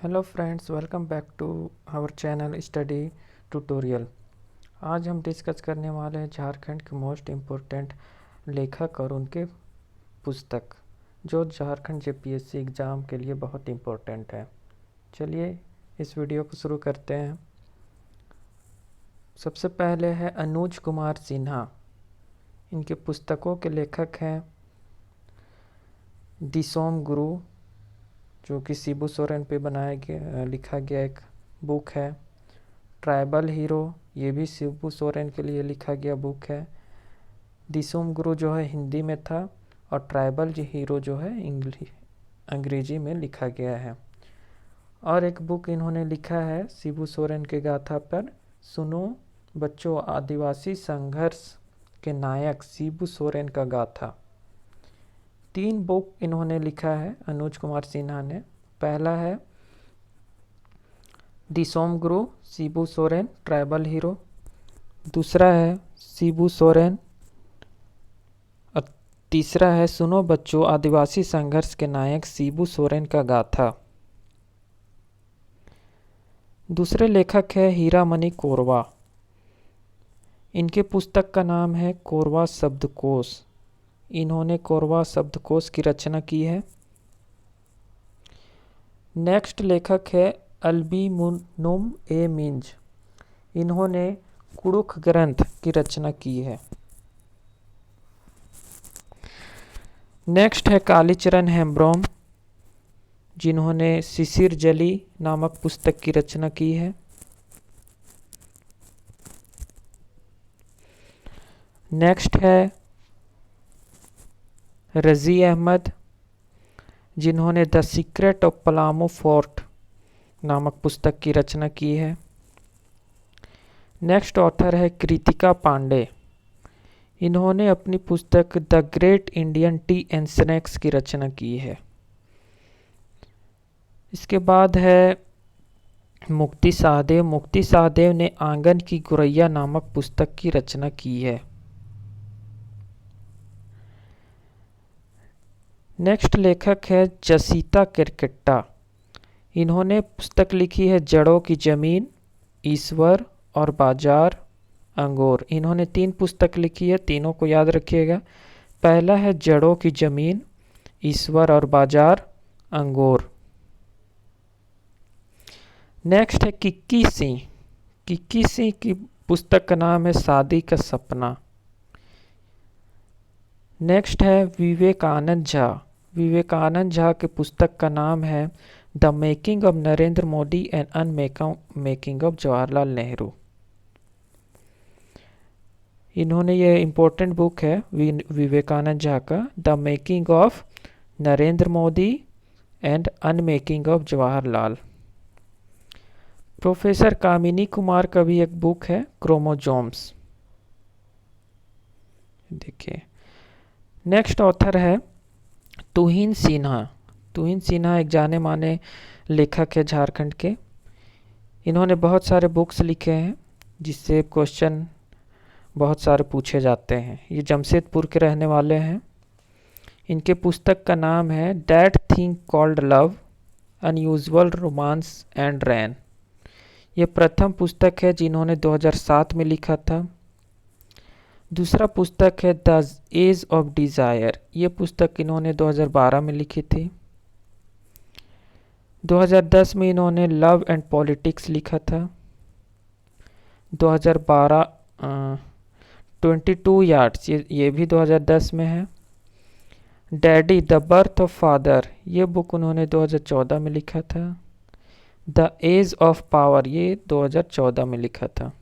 Hello friends, welcome back to our channel study tutorial. आज हम discuss करने वाले हैं झारखंड के मोस्ट इम्पोर्टेंट लेखक और उनके पुस्तक जो झारखंड जेपीएससी एग्ज़ाम के लिए बहुत इम्पोर्टेंट है। चलिए इस वीडियो को शुरू करते हैं। सबसे पहले है अनुज कुमार सिन्हा। इनके पुस्तकों के लेखक हैं दिसोम गुरु, जो कि शिबू सोरेन पे लिखा गया एक बुक है। ट्राइबल हीरो, ये भी शिबू सोरेन के लिए लिखा गया बुक है। दिसोम गुरु जो है हिंदी में था और ट्राइबल हीरो जो है अंग्रेजी में लिखा गया है। और एक बुक इन्होंने लिखा है शिबू सोरेन के गाथा पर, सुनो बच्चों आदिवासी संघर्ष के नायक शिबू सोरेन का गाथा। 3 बुक इन्होंने लिखा है अनुज कुमार सिन्हा ने। पहला है दिसोम गुरु शिबू सोरेन ट्राइबल हीरो, दूसरा है शिबू सोरेन और तीसरा है सुनो बच्चों आदिवासी संघर्ष के नायक शिबू सोरेन का गाथा। दूसरे लेखक है हीरामणि कोरवा। इनके पुस्तक का नाम है कोरवा शब्दकोश। इन्होंने कोरवा शब्दकोश की रचना की है। नेक्स्ट लेखक है अल्बीमुनुम ए मिंज। इन्होंने कुड़ुख ग्रंथ की रचना की है। नेक्स्ट है कालीचरण हेम्ब्रोम, जिन्होंने शिशिर जली नामक पुस्तक की रचना की है। नेक्स्ट है रज़ी अहमद, जिन्होंने the secret of Palamu fort नामक पुस्तक की रचना की है। नेक्स्ट ऑथर है कृतिका पांडे। इन्होंने अपनी पुस्तक the great Indian T and snacks की रचना की है। इसके बाद है मुक्ति सहदेव। मुक्ति सहदेव ने आंगन की गुरैया नामक पुस्तक की रचना की है। नेक्स्ट लेखक है जसीता किरकिट्टा। इन्होंने पुस्तक लिखी है जड़ों की ज़मीन, ईश्वर और बाजार, अंगूर। इन्होंने 3 पुस्तक लिखी है, तीनों को याद रखिएगा। पहला है जड़ों की ज़मीन, ईश्वर और बाजार, अंगूर। नेक्स्ट है किक्की सिंह। किक्की सिंह की पुस्तक का नाम है शादी का सपना। नेक्स्ट है विवेकानंद झा। विवेकानंद झा के पुस्तक का नाम है the making of Narendra Modi and unmaking of Jawaharlal Nehru. इन्होंने ये इम्पोर्टेंट बुक है विवेकानंद झा का, the making of Narendra Modi and unmaking of Jawaharlal. Professor Kamini Kumar का भी एक बुक है क्रोमोजोम्स। देखिए नेक्स्ट ऑथर है तुहिन सिन्हा। तुहिन सिन्हा एक जाने माने लेखक है झारखंड के। इन्होंने बहुत सारे बुक्स लिखे हैं जिससे क्वेश्चन बहुत सारे पूछे जाते हैं। ये जमशेदपुर के रहने वाले हैं। इनके पुस्तक का नाम है that thing called love, unusual romance and रैन। ये प्रथम पुस्तक है जिन्होंने 2007 में लिखा था। दूसरा पुस्तक है द एज ऑफ डिज़ायर। ये पुस्तक इन्होंने 2012 में लिखी थी। 2010 में इन्होंने लव एंड पॉलिटिक्स लिखा था। 2012 22 यार्ड्स, ये भी 2010 में है। Daddy the birth of father, ये बुक उन्होंने 2014 में लिखा था। द एज ऑफ पावर, ये 2014 में लिखा था।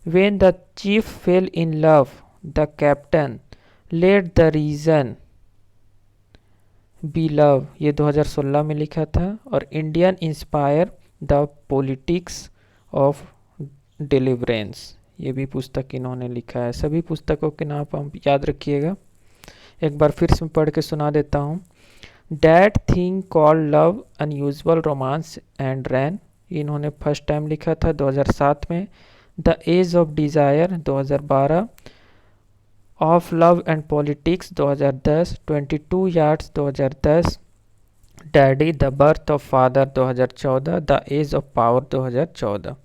When the chief fell in love, the captain let the reason be love, ये 2016 में लिखा था। और Indian inspire the politics of deliverance, ये भी पुस्तक इन्होंने लिखा है। सभी पुस्तकों के नाम आप याद रखिएगा। एक बार फिर से पढ़ के सुना देता हूँ। That thing called love, unusual romance and rain, इन्होंने फर्स्ट टाइम लिखा था 2007 में। The age of desire 2012, of love and politics 2010, 22 yards 2010, daddy the birth of father 2014, the age of power 2014।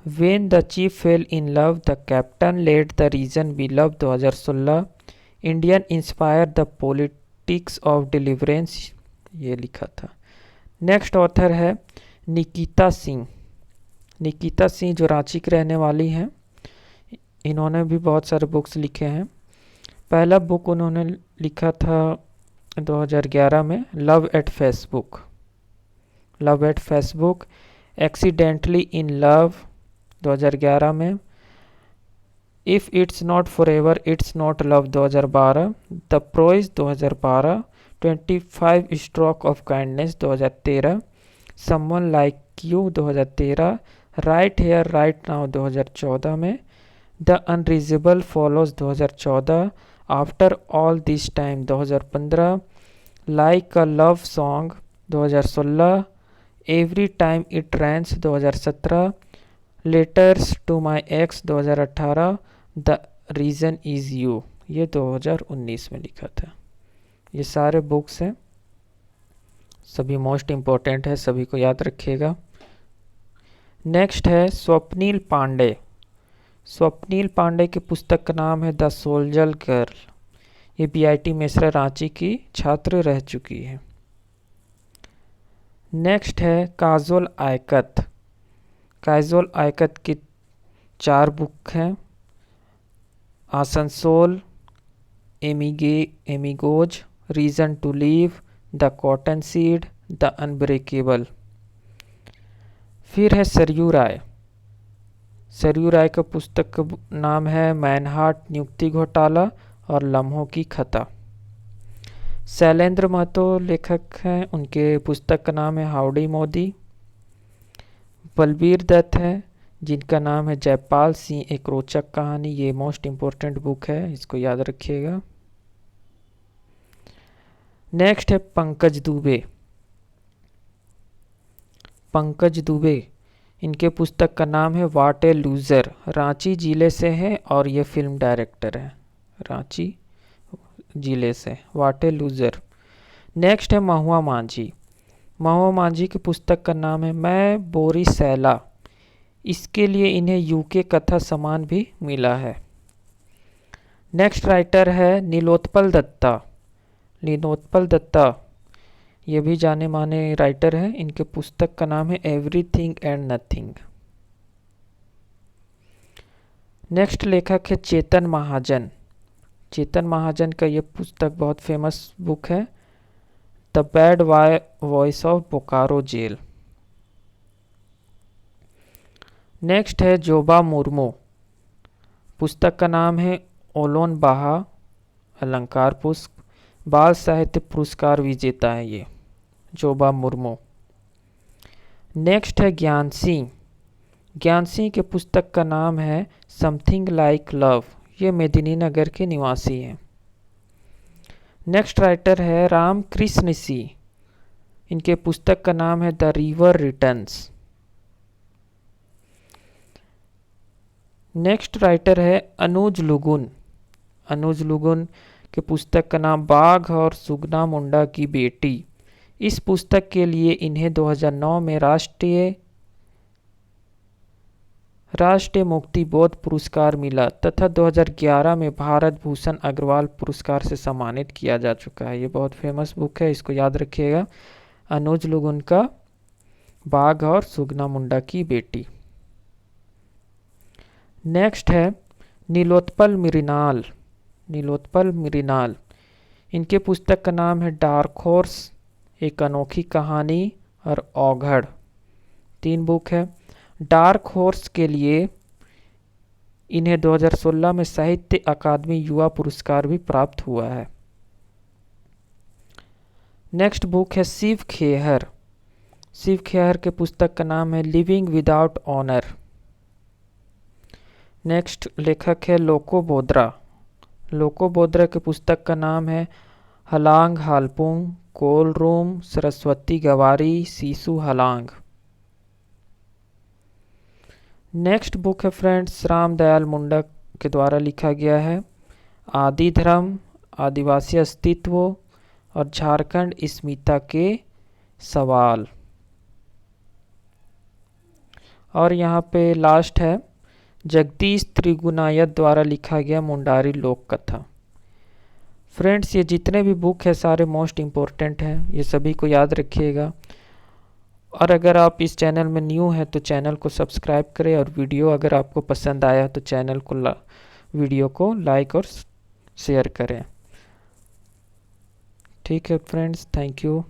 When the chief fell in love the captain let the reason be love 2016। Indian inspire the politics of deliverance, ये लिखा था। Next author है निकिता सिंह। निकिता सिंह जो रांची की रहने वाली हैं, इन्होंने भी बहुत सारे बुक्स लिखे हैं। पहला बुक उन्होंने लिखा था 2011 में, love at Facebook. Love at Facebook, accidentally in love 2011 में, if it's not forever it's not love 2012, the promise 2012, 25 stroke of kindness 2013, someone like you 2013, right here right now 2014 में, the unreasonable follows 2014, after all this time 2015, like a love song 2016, every time it rains 2017, letters to my ex 2018, the reason is you, ये 2019 में लिखा था। ये सारे books हैं, सभी most important है, सभी को याद रखिएगा। नेक्स्ट है स्वप्निल पांडे। स्वप्निल पांडे की पुस्तक का नाम है द सोल्जर गर्ल। ये बीआईटी मिश्रा रांची की छात्र रह चुकी है। नेक्स्ट है काजोल आयकत। काजोल आयकत की 4 बुक हैं, Asansol, Amigos, reason to leave, the cotton seed, the unbreakable. फिर है सरयू राय। सरयू राय का पुस्तक का नाम है मैनहार्ट नियुक्ति घोटाला और लम्हों की खता। शैलेंद्र महतो लेखक हैं, उनके पुस्तक का नाम है हाउडी मोदी। बलबीर दत्त है, जिनका नाम है जयपाल सिंह एक रोचक कहानी। ये मोस्ट इम्पोर्टेंट बुक है, इसको याद रखिएगा। नेक्स्ट है पंकज दुबे। पंकज दुबे, इनके पुस्तक का नाम है व्हाट ए लूज़र। रांची जिले से है और ये फिल्म डायरेक्टर है, रांची जिले से। What A loser. नेक्स्ट है महुआ मांझी। महुआ मांझी की पुस्तक का नाम है मैं बोरी सैला। इसके लिए इन्हें यूके कथा सम्मान भी मिला है। नेक्स्ट राइटर है नीलोत्पल दत्ता। नीलोत्पल दत्ता ये भी जाने माने राइटर हैं, इनके पुस्तक का नाम है एवरीथिंग एंड नथिंग। नेक्स्ट लेखक है चेतन महाजन। चेतन महाजन का ये पुस्तक बहुत फेमस बुक है, the bad voice of Bokaro jail. Next है जोबा मुर्मू। पुस्तक का नाम है ओलोन बाहा अलंकार पुष्प। बाल साहित्य पुरस्कार विजेता है ये जोबा मुर्मू। नेक्स्ट है ज्ञान सिंह। ज्ञान सिंह के पुस्तक का नाम है समथिंग लाइक लव। ये मेदिनीनगर के निवासी हैं। नेक्स्ट राइटर है राम कृष्ण सिंह। इनके पुस्तक का नाम है the river returns. Next writer है अनुज लुगुन। अनुज लुगुन के पुस्तक का नाम बाघ और सुगना मुंडा की बेटी। इस पुस्तक के लिए इन्हें 2009 में राष्ट्रीय मुक्ति बोध पुरस्कार मिला तथा 2011 में भारत भूषण अग्रवाल पुरस्कार से सम्मानित किया जा चुका है। ये बहुत फेमस बुक है, इसको याद रखिएगा। अनुज लुगुन का बाघ और सुगना मुंडा की बेटी। नेक्स्ट है नीलोत्पल मिरिनाल। नीलोत्पल मिरिनाल, इनके पुस्तक का नाम है डार्क हॉर्स, एक अनोखी कहानी और औघड़। 3 बुक है। डार्क हॉर्स के लिए इन्हें 2016 में साहित्य अकादमी युवा पुरस्कार भी प्राप्त हुआ है। नेक्स्ट बुक है शिव खेहर। शिव खेहर के पुस्तक का नाम है लिविंग विदाउट ऑनर। नेक्स्ट लेखक है लोको बोद्रा। लोको बोद्रा के पुस्तक का नाम है हलांग हालपुंग, कोल रूम, सरस्वती गवारी, सीसू हलांग। नेक्स्ट बुक है फ्रेंड्स राम दयाल मुंडा के द्वारा लिखा गया है आदि धर्म, आदिवासी अस्तित्व और झारखंड स्मिता के सवाल। और यहाँ पे लास्ट है जगदीश त्रिगुनायत द्वारा लिखा गया मुंडारी लोक कथा। फ्रेंड्स, ये जितने भी बुक है सारे मोस्ट इम्पोर्टेंट हैं, ये सभी को याद रखिएगा। और अगर आप इस चैनल में न्यू हैं तो चैनल को सब्सक्राइब करें, और वीडियो अगर आपको पसंद आया तो चैनल को वीडियो को लाइक और शेयर करें। ठीक है फ्रेंड्स, थैंक यू।